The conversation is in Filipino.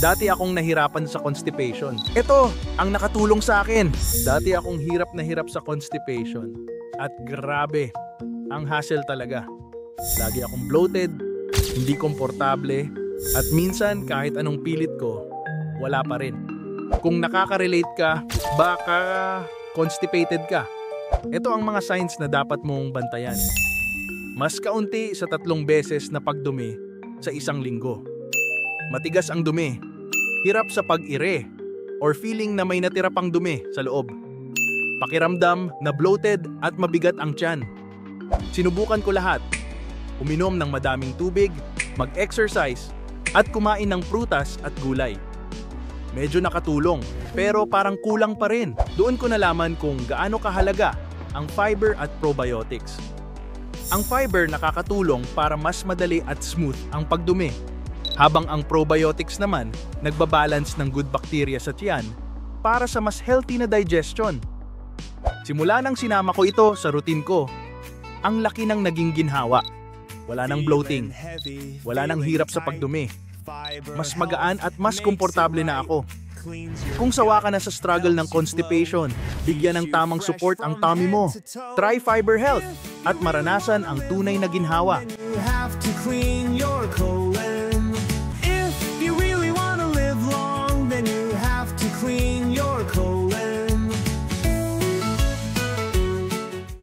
Dati akong nahirapan sa constipation. Ito ang nakatulong sa akin. Dati akong hirap na hirap sa constipation. At grabe, ang hassle talaga. Lagi akong bloated, hindi komportable, at minsan kahit anong pilit ko, wala pa rin. Kung nakaka-relate ka, baka constipated ka. Ito ang mga signs na dapat mong bantayan. Mas kaunti sa 3 beses na pagdumi sa isang linggo. Matigas ang dumi. Hirap sa pag-ire or feeling na may natira pang dumi sa loob. Pakiramdam na bloated at mabigat ang tiyan. Sinubukan ko lahat. Uminom ng madaming tubig, mag-exercise, at kumain ng prutas at gulay. Medyo nakatulong, pero parang kulang pa rin. Doon ko nalaman kung gaano kahalaga ang fiber at probiotics. Ang fiber nakakatulong para mas madali at smooth ang pagdumi. Habang ang probiotics naman, nagbabalance ng good bacteria sa tiyan para sa mas healthy na digestion. Simula nang sinama ko ito sa routine ko, ang laki ng naging ginhawa. Wala nang bloating, wala nang hirap sa pagdumi. Mas magaan at mas komportable na ako. Kung sawa ka na sa struggle ng constipation, bigyan ng tamang support ang tummy mo. Try Fiber Health at maranasan ang tunay na ginhawa.